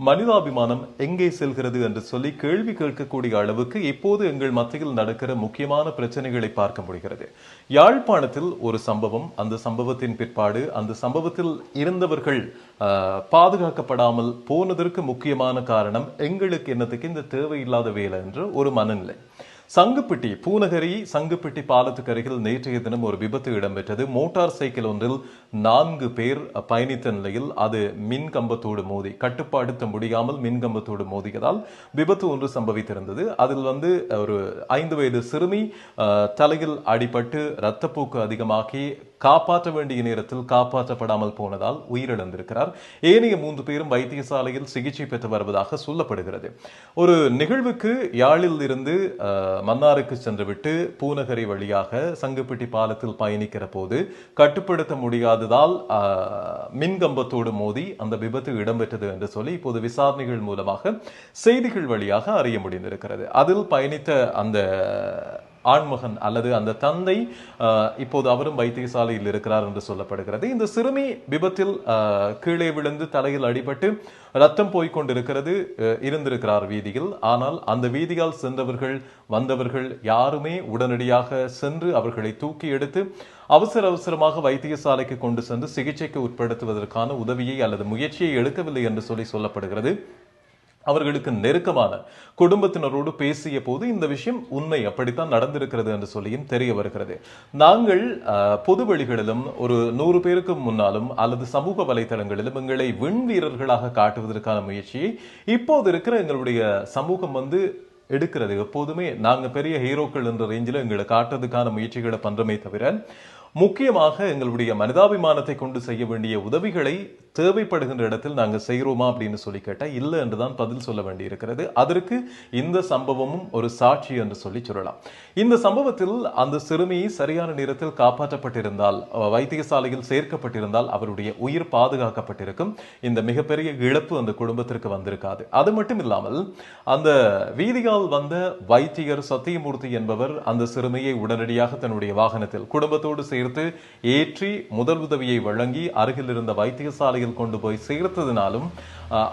மனிதாபிமானம் எங்கே செல்கிறது என்று சொல்லி கேள்வி கேட்கக்கூடிய அளவுக்கு இப்போது எங்கள் மத்தியில் நடக்கிற முக்கியமான பிரச்சனைகளை பார்க்க முடிகிறது. யாழ்ப்பாணத்தில் ஒரு சம்பவம், அந்த சம்பவத்தின் பிற்பாடு அந்த சம்பவத்தில் இருந்தவர்கள் பாதுகாக்கப்படாமல் போனதற்கு முக்கியமான காரணம் எங்களுக்கு என்னத்துக்கு இந்த தேவையில்லாத வேலை என்ற ஒரு மனநிலை. சங்குப்பிட்டி பூநகரி சங்குப்பிட்டி பாலத்துக்கு அருகில் நேற்றைய தினம் ஒரு விபத்து இடம்பெற்றது. மோட்டார் சைக்கிள் ஒன்றில் 4 பேர் பயணித்த நிலையில் அது மின் கம்பத்தோடு மோதி கட்டுப்படுத்த முடியாமல் மின் கம்பத்தோடு மோதியதால் விபத்து ஒன்று சம்பவித்திருந்தது. அதில் ஒரு 5 வயது சிறுமி தலையில் அடிபட்டு இரத்தப்போக்கு அதிகமாகி காப்பாற்ற வேண்டிய நேரத்தில் காப்பாற்றப்படாமல் போனதால் உயிரிழந்திருக்கிறார். ஏனைய 3 பேரும் வைத்தியசாலையில் சிகிச்சை பெற்று வருவதாக சொல்லப்படுகிறது. ஒரு நிகழ்வுக்கு யாழில் இருந்து மன்னாருக்கு சென்றுவிட்டு பூநகரி வழியாக சங்குப்பிட்டி பாலத்தில் பயணிக்கிற போது கட்டுப்படுத்த முடியாததால் மின்கம்பத்தோடு மோதி அந்த விபத்து இடம்பெற்றது என்று சொல்லி இப்போது விசாரணைகள் மூலமாக செய்திகள் வழியாக அறிய முடிந்திருக்கிறது. அதில் பயணித்த அந்த ஆண்மகன் அல்லது அந்த தந்தை இப்போது அவரும் வைத்தியசாலையில் இருக்கிறார் என்று சொல்லப்படுகிறது. இந்த சிறுமி விபத்தில் கீழே விழுந்து தலையில் அடிபட்டு ரத்தம் போய்கொண்டிருக்கிறது, இருந்திருக்கிறார் வீதியில். ஆனால் அந்த வீதியால் சென்றவர்கள் வந்தவர்கள் யாருமே உடனடியாக சென்று அவர்களை தூக்கி எடுத்து அவசரமாக வைத்தியசாலைக்கு கொண்டு சென்று சிகிச்சைக்கு உட்படுத்துவதற்கான உதவியை அல்லது முயற்சியை எடுக்கவில்லை என்று சொல்லப்படுகிறது. அவர்களுக்கு நெருக்கமான குடும்பத்தினரோடு பேசிய போது இந்த விஷயம் உண்மை அப்படித்தான் நடந்திருக்கிறது என்று சொல்லியும் தெரிய வருகிறது. நாங்கள் பொது வெளிகளிலும் ஒரு 100 பேருக்கு முன்னாலும் அல்லது சமூக வலைதளங்களிலும் எங்களை விண்வீரர்களாக காட்டுவதற்கான முயற்சியை இப்போது இருக்கிற எங்களுடைய சமூகம் எடுக்கிறது. எப்போதுமே நாங்க பெரிய ஹீரோக்கள் என்ற ரேஞ்சில் எங்களை காட்டுறதுக்கான முயற்சிகளை பண்றமே தவிர முக்கியமாக எங்களுடைய மனிதாபிமானத்தை கொண்டு செய்ய வேண்டிய உதவிகளை தேவைப்படுகின்ற இடத்தில் நாங்கள் செய்கிறோமா அப்படின்னு சொல்லி கேட்டால் இல்லை என்றுதான் பதில் சொல்ல வேண்டி இருக்கிறது. அதற்கு இந்த சம்பவமும் ஒரு சாட்சி என்று சொல்லலாம். இந்த சம்பவத்தில் அந்த சிறுமி சரியான நேரத்தில் காப்பாற்றப்பட்டிருந்தால், வைத்தியசாலையில் சேர்க்கப்பட்டிருந்தால் அவருடைய உயிர் பாதுகாக்கப்பட்டிருக்கும். இந்த மிகப்பெரிய இழப்பு அந்த குடும்பத்திற்கு வந்திருக்காது. அது மட்டும் இல்லாமல் அந்த வீதியால் வந்த வைத்தியர் சத்தியமூர்த்தி என்பவர் அந்த சிறுமியை உடனடியாக தன்னுடைய வாகனத்தில் குடும்பத்தோடு சேர்த்து ஏற்றி முதல் உதவியை வழங்கி அருகில் இருந்த வைத்தியசாலையில் கொண்டு போய் சேர்த்ததினாலும்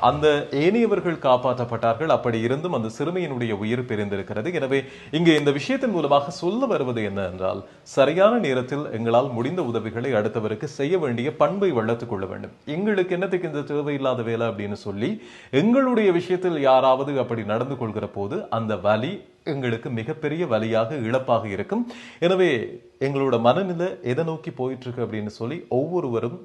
அந்த ஏனையவர்கள் காப்பாற்றப்பட்டார்கள். அப்படி இருந்தும் அந்த சிறுமியினுடைய உயிர் பிரிந்திருக்கிறது. எனவே இங்கே இந்த விஷயத்தின் மூலமாக சொல்ல வருவது என்ன என்றால், சரியான நேரத்தில் எங்களால் முடிந்த உதவிகளை அடுத்தவருக்கு செய்ய வேண்டிய பண்பை வளர்த்துக் கொள்ள வேண்டும். எங்களுக்கு என்னத்துக்கு இந்த தேவையில்லாத வேலை அப்படின்னு சொல்லி எங்களுடைய விஷயத்தில் யாராவது அப்படி நடந்து கொள்கிற போது அந்த வலி எங்களுக்கு மிகப்பெரிய வலியாக இழப்பாக இருக்கும். எனவே எங்களோட மனநிலை எதை நோக்கி போயிட்டு இருக்கு அப்படின்னு சொல்லி ஒவ்வொருவரும்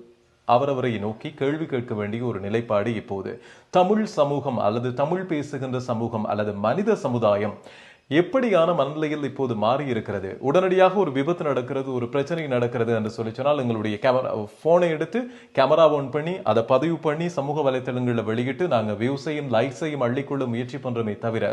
அவரவரை நோக்கி கேள்வி கேட்க வேண்டிய ஒரு நிலைப்பாடு இப்போது தமிழ் சமூகம் அல்லது தமிழ் பேசுகின்ற சமூகம் அல்லது மனித சமுதாயம் எப்படியான மனநிலையில் இப்போது மாறி இருக்கிறது. உடனடியாக ஒரு விபத்து நடக்கிறது, ஒரு பிரச்சனை நடக்கிறது என்று சொல்லி சொன்னால் எங்களுடைய போனை எடுத்து கேமரா ஆன் பண்ணி அதை பதிவு பண்ணி சமூக வலைத்தளங்களில் வெளியிட்டு நாங்கள் வியூஸையும் லைக்ஸையும் அள்ளிக்கொள்ள முயற்சி பண்றோமே தவிர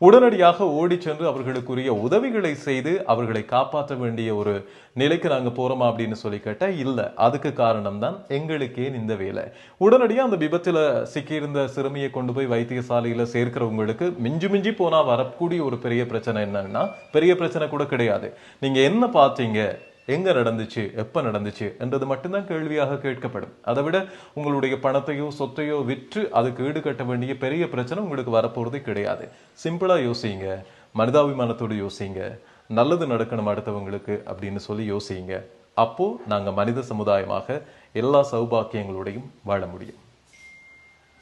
உடனடியாக ஓடி சென்று அவர்களுக்குரிய உதவிகளை செய்து அவர்களை காப்பாற்ற வேண்டிய ஒரு நிலைக்கு நாங்கள் போறோமா அப்படின்னு சொல்லி கேட்டா இல்லை. அதுக்கு காரணம் தான் எங்களுக்கே இந்த வேலை. உடனடியாக அந்த விபத்தில் சிக்கியிருந்த சிறுமியை கொண்டு போய் வைத்தியசாலையில சேர்க்கிறவங்களுக்கு மிஞ்சி போனா வரக்கூடிய ஒரு பெரிய பிரச்சனை என்னன்னா, பெரிய பிரச்சனை கூட கிடையாது. நீங்க என்ன பார்த்தீங்க, எங்க நடந்துச்சு, எப்ப நடந்துச்சு என்றது மட்டும்தான் கேள்வியாக கேட்கப்படும். அதை விட உங்களுடைய பணத்தையோ சொத்தையோ விற்று அதுக்கு ஈடு கட்ட வேண்டிய பெரிய பிரச்சனை உங்களுக்கு வரப்போறதே கிடையாது. சிம்பிளா யோசிங்க, மனிதாபிமானத்தோடு யோசிங்க, நல்லது நடக்கணும் அடுத்தவங்களுக்கு அப்படின்னு சொல்லி யோசிங்க. அப்போ நாங்க மனித சமுதாயமாக எல்லா சௌபாக்கியங்களோடையும் வாழ முடியும்.